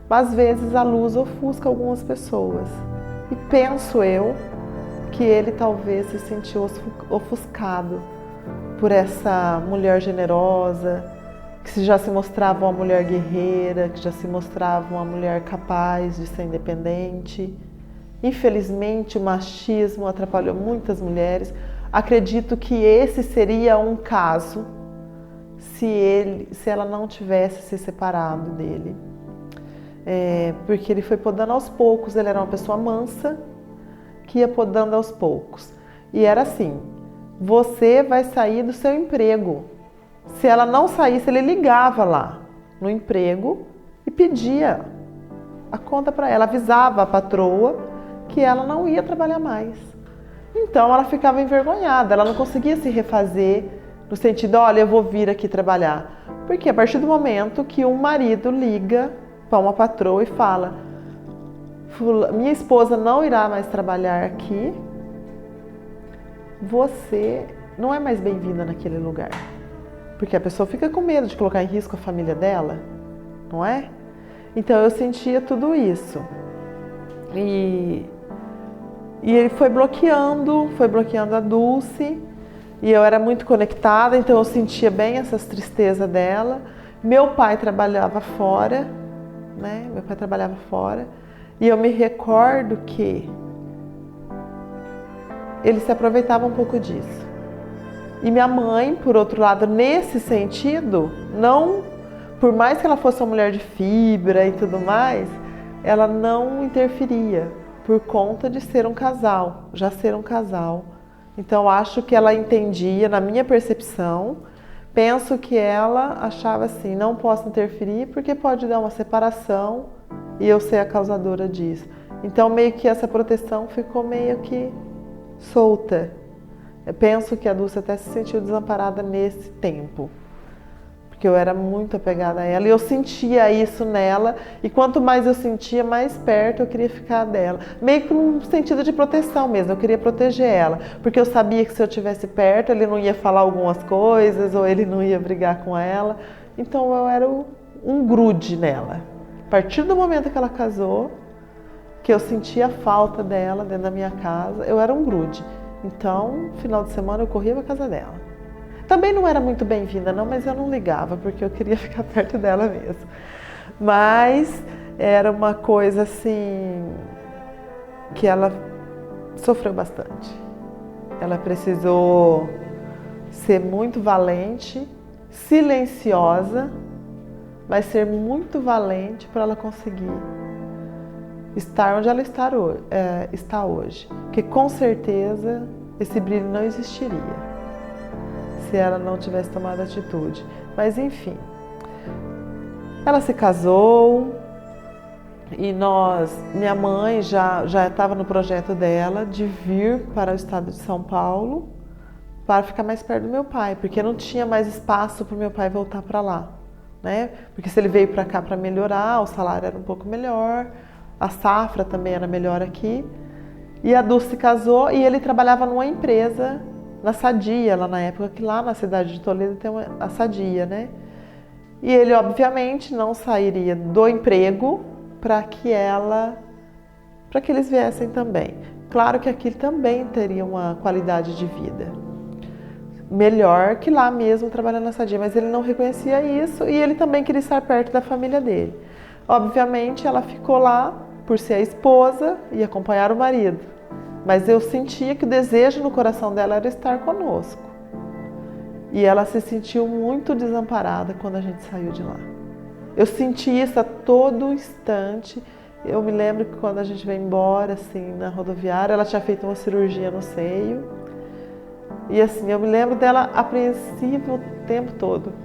mas às vezes a luz ofusca algumas pessoas. E penso eu que ele talvez se sentiu ofuscado por essa mulher generosa, que já se mostrava uma mulher guerreira, que já se mostrava uma mulher capaz de ser independente. Infelizmente, o machismo atrapalhou muitas mulheres. Acredito que esse seria um caso se ela não tivesse se separado dele. Porque ele foi podando aos poucos, ele era uma pessoa mansa, que ia podando aos poucos. E era assim, você vai sair do seu emprego. Se ela não saísse, ele ligava lá no emprego e pedia a conta para ela, avisava a patroa que ela não ia trabalhar mais. Então ela ficava envergonhada, ela não conseguia se refazer no sentido, olha, eu vou vir aqui trabalhar. Porque a partir do momento que um marido liga para uma patroa e fala, minha esposa não irá mais trabalhar aqui, você não é mais bem-vinda naquele lugar. Porque a pessoa fica com medo de colocar em risco a família dela, não é? Então eu sentia tudo isso. E ele foi bloqueando a Dulce, e eu era muito conectada, então eu sentia bem essas tristezas dela. Meu pai trabalhava fora, né? E eu me recordo que ele se aproveitava um pouco disso. E minha mãe, por outro lado, nesse sentido, por mais que ela fosse uma mulher de fibra e tudo mais, ela não interferia por conta de ser um casal, já ser um casal. Então acho que ela entendia, na minha percepção, penso que ela achava assim, não posso interferir porque pode dar uma separação e eu ser a causadora disso. Então meio que essa proteção ficou meio que solta. Eu penso que a Dulce até se sentiu desamparada nesse tempo. Porque porque eu era muito apegada a ela e eu sentia isso nela, e quanto mais eu sentia, mais perto eu queria ficar dela. Meio que num sentido de proteção mesmo, eu queria proteger ela, porque eu sabia que se eu estivesse perto, ele não ia falar algumas coisas, ou ele não ia brigar com ela. Então eu era um grude nela. A partir do momento que ela casou, que eu sentia a falta dela dentro da minha casa, eu era um grude. Então, final de semana eu corria para casa dela. Também não era muito bem-vinda não, mas eu não ligava, porque eu queria ficar perto dela mesmo. Mas era uma coisa assim, que ela sofreu bastante. Ela precisou ser muito valente, silenciosa, mas ser muito valente para ela conseguir estar onde ela está hoje. Porque com certeza esse brilho não existiria se ela não tivesse tomado atitude. Mas enfim, ela se casou e minha mãe já estava no projeto dela de vir para o estado de São Paulo para ficar mais perto do meu pai, porque não tinha mais espaço para o meu pai voltar para lá, né? Porque se ele veio para cá para melhorar, o salário era um pouco melhor, a safra também era melhor aqui. E a Dulce se casou e ele trabalhava numa empresa na Sadia, lá na época, que lá na cidade de Toledo tem a Sadia, né? E ele, obviamente, não sairia do emprego para que eles viessem também. Claro que aqui também teria uma qualidade de vida melhor que lá mesmo trabalhando na Sadia, mas ele não reconhecia isso e ele também queria estar perto da família dele. Obviamente, ela ficou lá por ser a esposa e acompanhar o marido. Mas eu sentia que o desejo no coração dela era estar conosco. E ela se sentiu muito desamparada quando a gente saiu de lá. Eu senti isso a todo instante. Eu me lembro que quando a gente veio embora, assim, na rodoviária, ela tinha feito uma cirurgia no seio. E assim, eu me lembro dela apreensiva o tempo todo.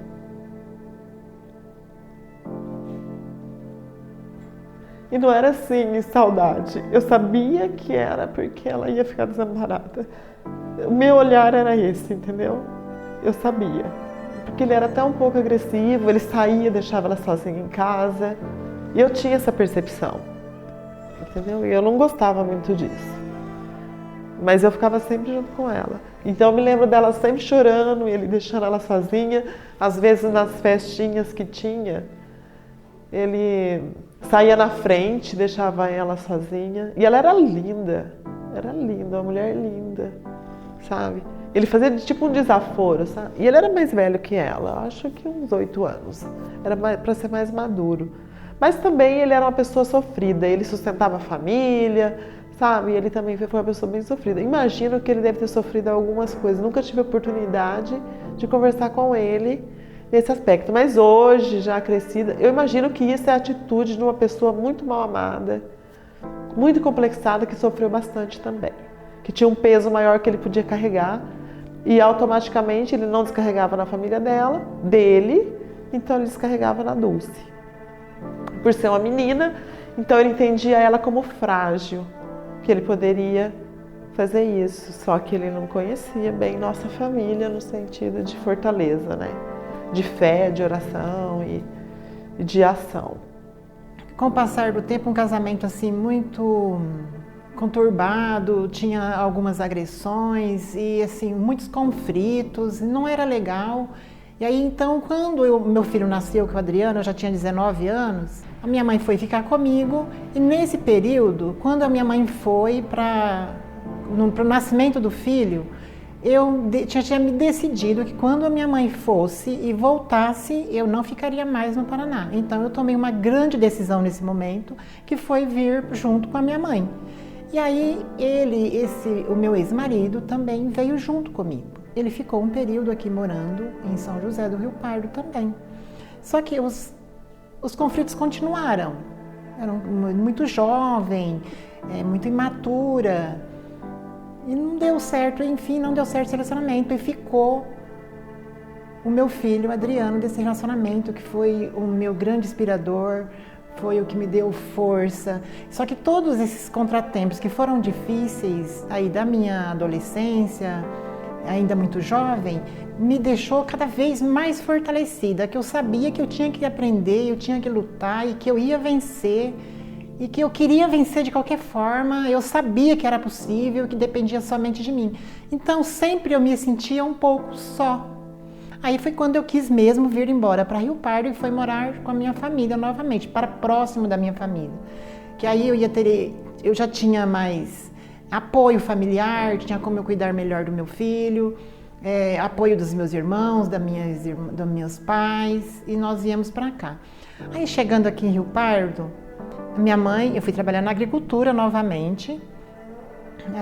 E não era assim, saudade. Eu sabia que era porque ela ia ficar desamparada. O meu olhar era esse, entendeu? Eu sabia. Porque ele era até um pouco agressivo, ele saía, deixava ela sozinha em casa. E eu tinha essa percepção, entendeu? E eu não gostava muito disso. Mas eu ficava sempre junto com ela. Então eu me lembro dela sempre chorando e ele deixando ela sozinha. Às vezes nas festinhas que tinha, ele saía na frente, deixava ela sozinha. E ela era linda, uma mulher linda, sabe? Ele fazia tipo um desaforo, sabe? E ele era mais velho que ela, acho que uns 8 anos. Era para ser mais maduro. Mas também ele era uma pessoa sofrida, ele sustentava a família, sabe? Ele também foi uma pessoa bem sofrida. Imagino que ele deve ter sofrido algumas coisas. Nunca tive a oportunidade de conversar com ele nesse aspecto. Mas hoje, já crescida, eu imagino que isso é a atitude de uma pessoa muito mal amada, muito complexada, que sofreu bastante também. Que tinha um peso maior que ele podia carregar e automaticamente ele não descarregava na família dele, então ele descarregava na Dulce. Por ser uma menina, então ele entendia ela como frágil, que ele poderia fazer isso, só que ele não conhecia bem nossa família no sentido de fortaleza, né? De fé, de oração e de ação. Com o passar do tempo, um casamento assim muito conturbado, tinha algumas agressões e assim muitos conflitos, não era legal. E aí então, quando meu filho nasceu, que é o Adriano, eu já tinha 19 anos, a minha mãe foi ficar comigo e nesse período, quando a minha mãe foi para o nascimento do filho, eu tinha me decidido que quando a minha mãe fosse e voltasse, eu não ficaria mais no Paraná. Então eu tomei uma grande decisão nesse momento, que foi vir junto com a minha mãe. E aí o meu ex-marido também veio junto comigo. Ele ficou um período aqui morando em São José do Rio Pardo também. Só que os conflitos continuaram. Era muito jovem, muito imatura. E não deu certo, enfim, não deu certo esse relacionamento. E ficou o meu filho, Adriano, desse relacionamento, que foi o meu grande inspirador, foi o que me deu força. Só que todos esses contratempos que foram difíceis aí da minha adolescência, ainda muito jovem, me deixou cada vez mais fortalecida, que eu sabia que eu tinha que aprender, eu tinha que lutar e que eu ia vencer e que eu queria vencer de qualquer forma. Eu sabia que era possível, que dependia somente de mim. Então sempre eu me sentia um pouco só. Aí foi quando eu quis mesmo vir embora para Rio Pardo e foi morar com a minha família novamente, para próximo da minha família. Que aí eu já tinha mais apoio familiar, tinha como eu cuidar melhor do meu filho, apoio dos meus irmãos, dos meus pais, e nós viemos para cá. Aí chegando aqui em Rio Pardo, minha mãe, eu fui trabalhar na agricultura novamente,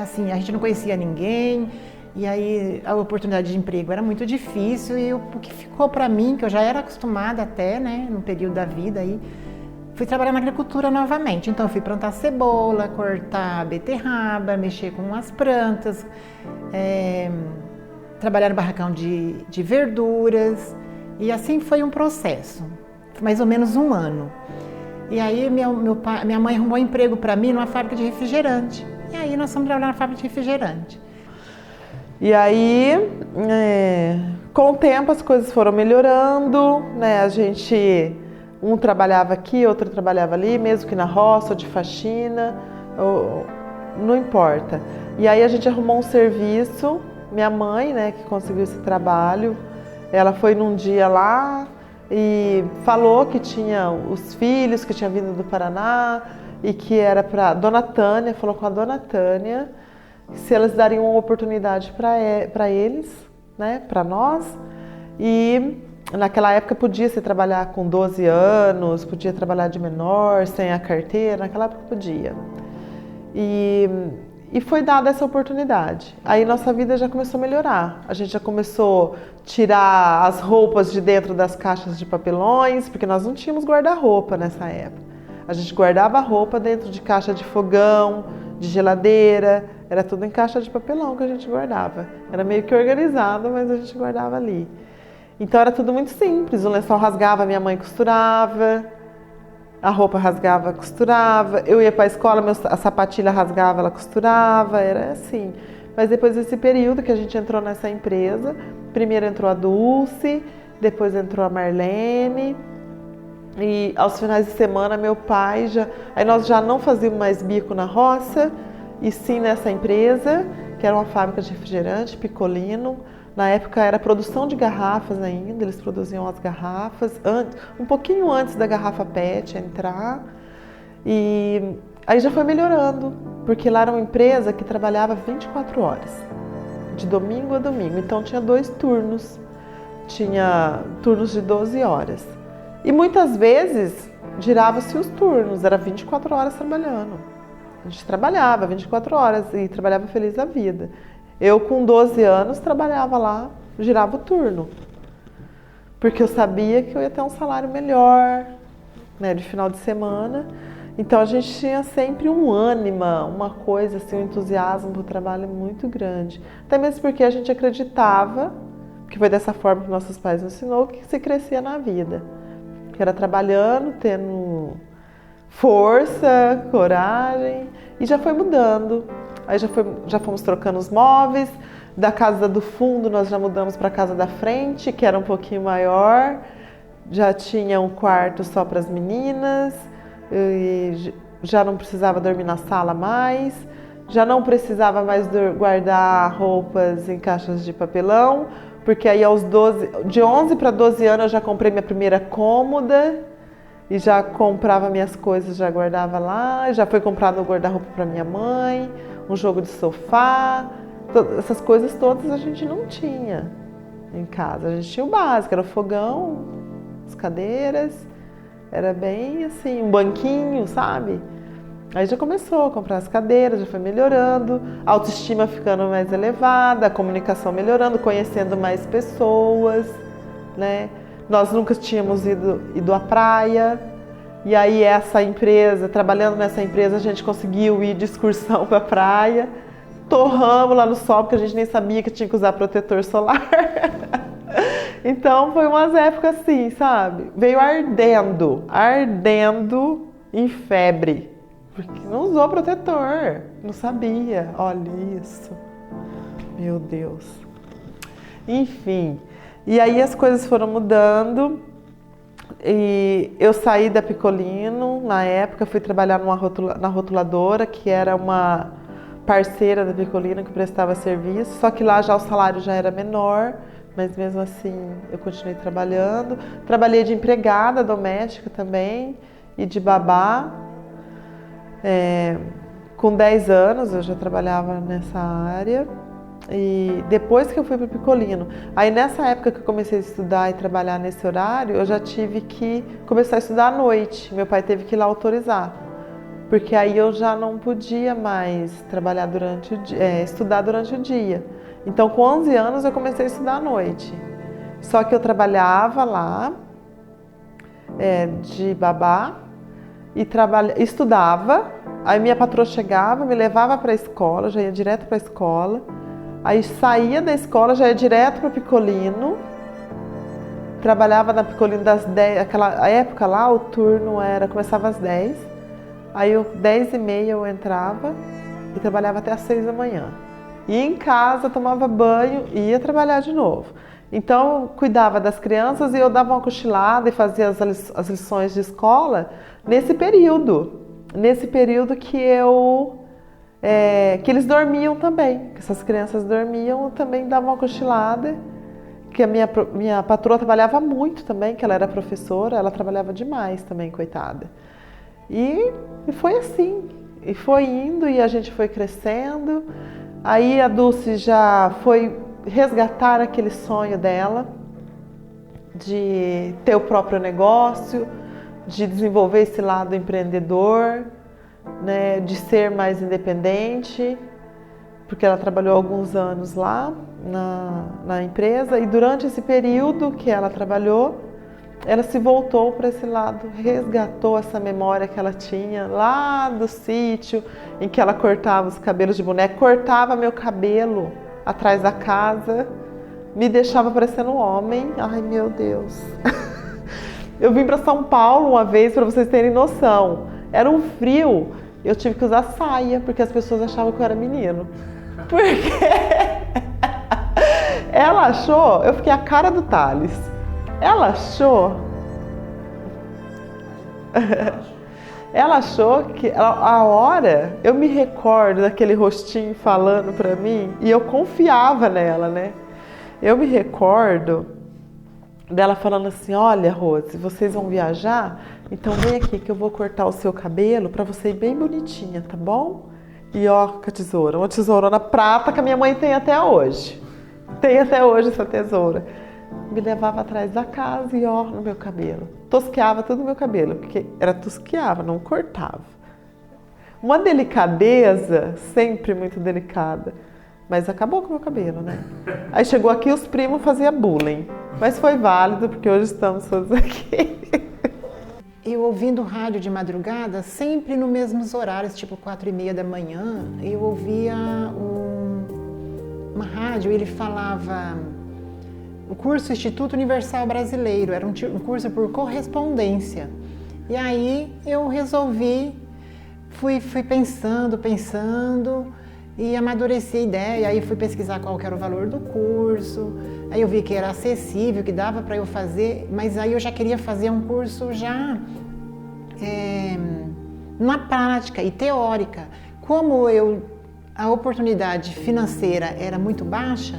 assim, a gente não conhecia ninguém, e aí a oportunidade de emprego era muito difícil, e o que ficou para mim, que eu já era acostumada até, né, no período da vida aí, fui trabalhar na agricultura novamente. Então eu fui plantar cebola, cortar beterraba, mexer com as plantas, trabalhar no barracão de verduras, e assim foi um processo, mais ou menos um ano. E aí minha mãe arrumou emprego para mim numa fábrica de refrigerante. E aí nós fomos trabalhar na fábrica de refrigerante. E aí, com o tempo as coisas foram melhorando, né? Um trabalhava aqui, outro trabalhava ali, mesmo que na roça ou de faxina, não importa. E aí a gente arrumou um serviço, minha mãe, né, que conseguiu esse trabalho, ela foi num dia lá e falou que tinha os filhos que tinham vindo do Paraná e que era para Dona Tânia, falou com a Dona Tânia se elas dariam uma oportunidade para eles, né, para nós. E naquela época podia-se trabalhar com 12 anos, podia trabalhar de menor, sem a carteira, naquela época podia. E foi dada essa oportunidade. Aí nossa vida já começou a melhorar. A gente já começou a tirar as roupas de dentro das caixas de papelões, porque nós não tínhamos guarda-roupa nessa época. A gente guardava a roupa dentro de caixa de fogão, de geladeira, era tudo em caixa de papelão que a gente guardava. Era meio que organizado, mas a gente guardava ali. Então era tudo muito simples, o lençol rasgava, minha mãe costurava, a roupa rasgava, costurava, eu ia para a escola, a sapatilha rasgava, ela costurava, era assim. Mas depois desse período que a gente entrou nessa empresa, primeiro entrou a Dulce, depois entrou a Marlene, e aos finais de semana meu pai aí nós já não fazíamos mais bico na roça, e sim nessa empresa, que era uma fábrica de refrigerante, Picolino. Na época era produção de garrafas ainda, eles produziam as garrafas, um pouquinho antes da garrafa PET entrar. E aí já foi melhorando, porque lá era uma empresa que trabalhava 24 horas, de domingo a domingo. Então tinha 2 turnos, tinha turnos de 12 horas. E muitas vezes girava-se os turnos, era 24 horas trabalhando. A gente trabalhava 24 horas e trabalhava feliz da vida. Eu, com 12 anos, trabalhava lá, girava o turno, porque eu sabia que eu ia ter um salário melhor, né, de final de semana. Então a gente tinha sempre um ânimo, uma coisa assim, um entusiasmo para o trabalho muito grande. Até mesmo porque a gente acreditava, que foi dessa forma que nossos pais nos ensinou, que se crescia na vida. Que era trabalhando, tendo força, coragem, e já foi mudando. Aí já fomos trocando os móveis, da casa do fundo nós já mudamos para a casa da frente, que era um pouquinho maior, já tinha um quarto só para as meninas, e já não precisava dormir na sala mais, já não precisava mais guardar roupas em caixas de papelão, porque aí de 11 para 12 anos eu já comprei minha primeira cômoda, e já comprava minhas coisas, já guardava lá, já foi comprado o guarda-roupa para minha mãe, um jogo de sofá, essas coisas todas a gente não tinha em casa. A gente tinha o básico, era o fogão, as cadeiras, era bem assim, um banquinho, sabe? Aí já começou a comprar as cadeiras, já foi melhorando, a autoestima ficando mais elevada, a comunicação melhorando, conhecendo mais pessoas, né? Nós nunca tínhamos ido à praia, e aí trabalhando nessa empresa, a gente conseguiu ir de excursão para a praia, torramos lá no sol, porque a gente nem sabia que tinha que usar protetor solar. Então foi umas épocas assim, sabe? Veio ardendo em febre, porque não usou protetor, não sabia. Olha isso, meu Deus. Enfim, e aí as coisas foram mudando e eu saí da Picolino, na época fui trabalhar na rotuladora, que era uma parceira da Picolino que prestava serviço, só que lá já o salário já era menor, mas mesmo assim eu continuei trabalhando. Trabalhei de empregada doméstica também e de babá. Com 10 anos eu já trabalhava nessa área. E depois que eu fui para o Picolino, aí nessa época que eu comecei a estudar e trabalhar nesse horário, eu já tive que começar a estudar à noite. Meu pai teve que ir lá autorizar, porque aí eu já não podia mais trabalhar durante o dia, estudar durante o dia. Então com 11 anos eu comecei a estudar à noite. Só que eu trabalhava lá de babá e estudava. Aí minha patroa chegava, me levava para a escola, já ia direto para a escola. Aí saía da escola, já ia direto para o Picolino. Trabalhava na Picolino das 10, aquela época lá o turno começava às 10. Aí 10h30 eu entrava e trabalhava até às 6 da manhã. Ia em casa, tomava banho e ia trabalhar de novo. Então eu cuidava das crianças e eu dava uma cochilada e fazia as lições de escola nesse período. Nesse período que eles dormiam também, que essas crianças dormiam, eu também dava uma cochilada, que a minha patroa trabalhava muito também, que ela era professora, ela trabalhava demais também, coitada. E foi assim, e foi indo e a gente foi crescendo. Aí a Dulce já foi resgatar aquele sonho dela de ter o próprio negócio, de desenvolver esse lado empreendedor, né, de ser mais independente, porque ela trabalhou alguns anos lá na empresa e durante esse período que ela trabalhou, ela se voltou para esse lado, resgatou essa memória que ela tinha lá do sítio, em que ela cortava os cabelos de boneca, cortava meu cabelo atrás da casa, me deixava parecendo um homem. Ai, meu Deus! Eu vim para São Paulo uma vez, para vocês terem noção. Era um frio, eu tive que usar saia, porque as pessoas achavam que eu era menino. Porque ela achou, eu fiquei a cara do Thales. Ela achou que a hora, eu me recordo daquele rostinho falando pra mim e eu confiava nela, né? Eu me recordo dela falando assim: olha, Rose, vocês vão viajar? Então vem aqui que eu vou cortar o seu cabelo pra você ir bem bonitinha, tá bom? E ó, com a tesoura, uma tesourona prata que a minha mãe tem até hoje. Tem até hoje essa tesoura. Me levava atrás da casa e ó, no meu cabelo. Tosqueava tudo no meu cabelo, porque era tosqueava, não cortava. Uma delicadeza, sempre muito delicada. Mas acabou com o meu cabelo, né? Aí chegou aqui, os primos faziam bullying. Mas foi válido, porque hoje estamos todos aqui. Eu ouvindo rádio de madrugada, sempre nos mesmos horários, tipo 4h30 da manhã, eu ouvia uma rádio, ele falava o curso Instituto Universal Brasileiro, era um curso por correspondência. E aí eu resolvi, fui pensando, e amadureci a ideia, aí fui pesquisar qual que era o valor do curso, aí eu vi que era acessível, que dava para eu fazer, mas aí eu já queria fazer um curso já na prática e teórica. Como a oportunidade financeira era muito baixa,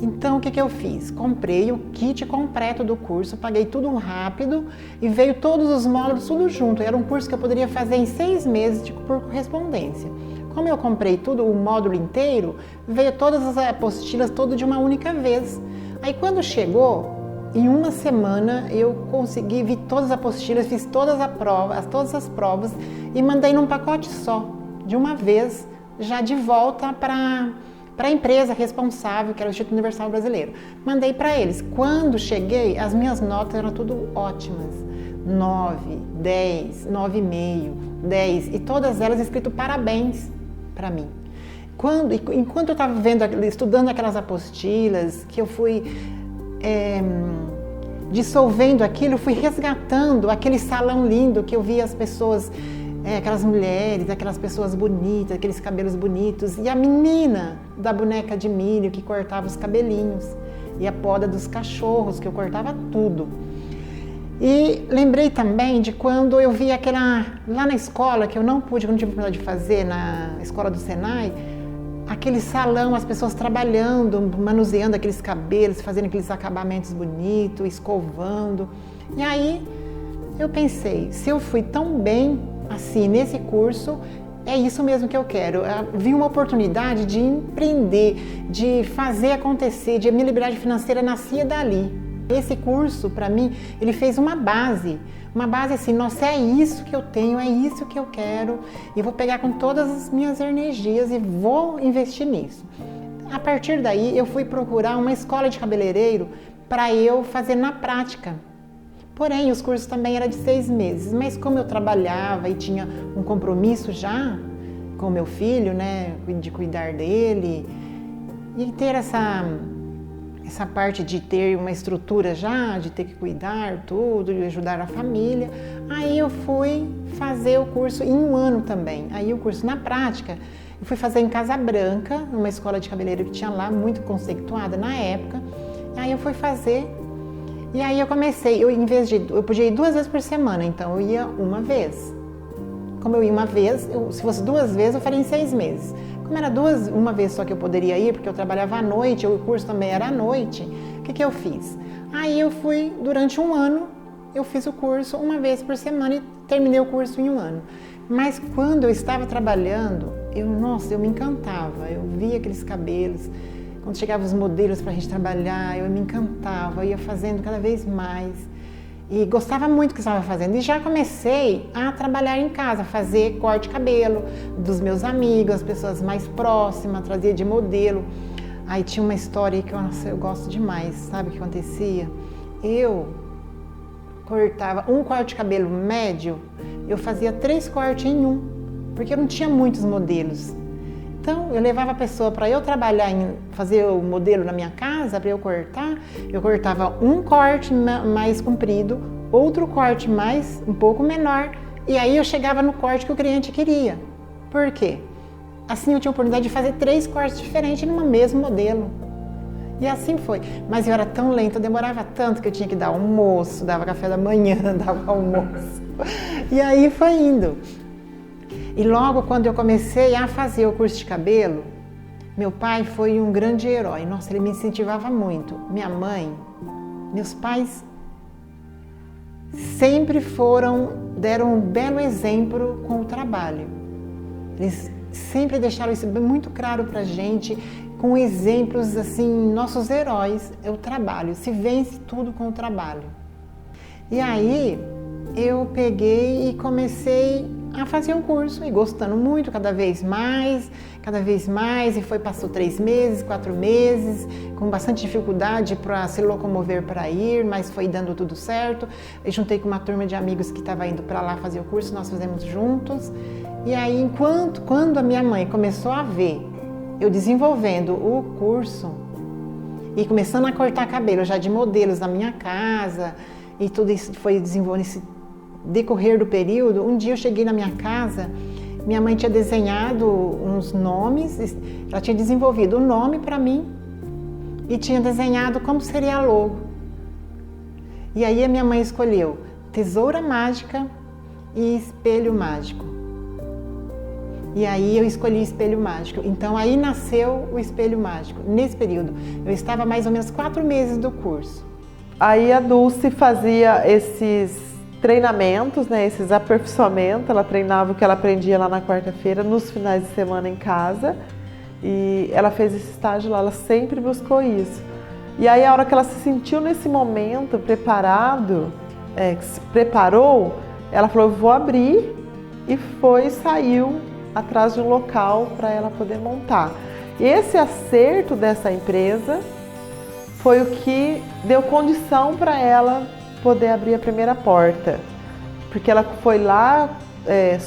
então o que eu fiz? Comprei o kit completo do curso, paguei tudo rápido e veio todos os módulos tudo junto. Era um curso que eu poderia fazer em 6 meses por correspondência. Como eu comprei tudo, o módulo inteiro, veio todas as apostilas, tudo de uma única vez. Aí quando chegou, em uma semana eu consegui, vi todas as apostilas, fiz todas as provas e mandei num pacote só, de uma vez, já de volta para a empresa responsável, que era o Instituto Universal Brasileiro. Mandei para eles. Quando cheguei, as minhas notas eram tudo ótimas. 9, 10, 9,5, 10 e todas elas escrito parabéns para mim. Enquanto eu estava estudando aquelas apostilas, que eu fui dissolvendo aquilo, eu fui resgatando aquele salão lindo que eu via as pessoas, aquelas mulheres, aquelas pessoas bonitas, aqueles cabelos bonitos, e a menina da boneca de milho que cortava os cabelinhos. e a poda dos cachorros, que eu cortava tudo. E lembrei também de quando eu vi lá na escola, que eu não tive oportunidade de fazer, na escola do Senai, aquele salão, as pessoas trabalhando, manuseando aqueles cabelos, fazendo aqueles acabamentos bonitos, escovando. E aí eu pensei, se eu fui tão bem assim nesse curso, é isso mesmo que eu quero. Eu vi uma oportunidade de empreender, de fazer acontecer, de minha liberdade financeira nascia dali. Esse curso, para mim, ele fez uma base assim, nossa, é isso que eu tenho, é isso que eu quero, e vou pegar com todas as minhas energias e vou investir nisso. A partir daí, eu fui procurar uma escola de cabeleireiro para eu fazer na prática. Porém, os cursos também eram de 6 meses, mas como eu trabalhava e tinha um compromisso já com o meu filho, né, de cuidar dele, e ter essa parte de ter uma estrutura já, de ter que cuidar tudo, de ajudar a família, aí eu fui fazer o curso em 1 ano também. Aí o curso na prática, eu fui fazer em Casa Branca, numa escola de cabeleireiro que tinha lá, muito conceituada na época. Aí eu fui fazer, e aí eu comecei, eu podia ir 2 vezes por semana, então eu ia uma vez. Como eu ia uma vez, se fosse 2 vezes, eu faria em 6 meses. Como era uma vez só que eu poderia ir, porque eu trabalhava à noite, o curso também era à noite, o que eu fiz? Aí eu fui, durante 1 ano, eu fiz o curso 1 vez por semana e terminei o curso em 1 ano. Mas quando eu estava trabalhando, eu me encantava, eu via aqueles cabelos, quando chegavam os modelos para a gente trabalhar, eu me encantava, eu ia fazendo cada vez mais. E gostava muito do que estava fazendo. E já comecei a trabalhar em casa, fazer corte de cabelo dos meus amigos, as pessoas mais próximas, trazia de modelo. Aí tinha uma história que eu gosto demais, sabe o que acontecia? Eu cortava um corte de cabelo médio, eu fazia 3 cortes em 1, porque eu não tinha muitos modelos. Então, eu levava a pessoa para eu trabalhar, fazer o modelo na minha casa, para eu cortava um corte mais comprido, outro corte um pouco menor, e aí eu chegava no corte que o cliente queria. Por quê? Assim eu tinha a oportunidade de fazer 3 cortes diferentes no mesmo modelo. E assim foi. Mas eu era tão lenta, eu demorava tanto que eu tinha que dar almoço, dava café da manhã, dava almoço. E aí foi indo. E logo quando eu comecei a fazer o curso de cabelo, meu pai foi um grande herói. Nossa, ele me incentivava muito. Minha mãe, meus pais sempre deram um belo exemplo com o trabalho. Eles sempre deixaram isso muito claro pra gente, com exemplos assim, nossos heróis, é o trabalho. Se vence tudo com o trabalho. E aí eu peguei e comecei a fazer um curso e gostando muito, cada vez mais, e passou 3 meses, 4 meses, com bastante dificuldade para se locomover para ir, mas foi dando tudo certo. Eu juntei com uma turma de amigos que estava indo para lá fazer o curso, nós fizemos juntos. E aí, quando a minha mãe começou a ver eu desenvolvendo o curso e começando a cortar cabelo já de modelos na minha casa, e tudo isso foi desenvolvendo esse decorrer do período, um dia eu cheguei na minha casa, minha mãe tinha desenhado uns nomes, ela tinha desenvolvido o nome para mim e tinha desenhado como seria a logo. E aí a minha mãe escolheu Tesoura Mágica e Espelho Mágico. E aí eu escolhi Espelho Mágico. Então aí nasceu o Espelho Mágico. Nesse período, eu estava mais ou menos 4 meses do curso. Aí a Dulce fazia esses treinamentos, né, esses aperfeiçoamentos, ela treinava o que ela aprendia lá na quarta-feira, nos finais de semana em casa, e ela fez esse estágio lá, ela sempre buscou isso. E aí a hora que ela se sentiu nesse momento preparado, que se preparou, ela falou, vou abrir, e saiu atrás de um local para ela poder montar. E esse acerto dessa empresa foi o que deu condição para ela poder abrir a primeira porta, porque ela foi lá,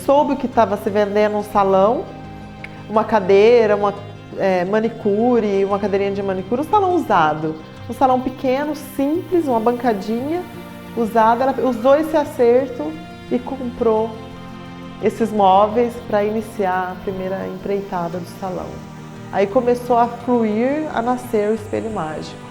soube que estava se vendendo um salão, uma cadeira, uma manicure, uma cadeirinha de manicure, um salão usado, um salão pequeno, simples, uma bancadinha usada. Ela usou esse acerto e comprou esses móveis para iniciar a primeira empreitada do salão. Aí começou a fluir, a nascer o Espelho Mágico.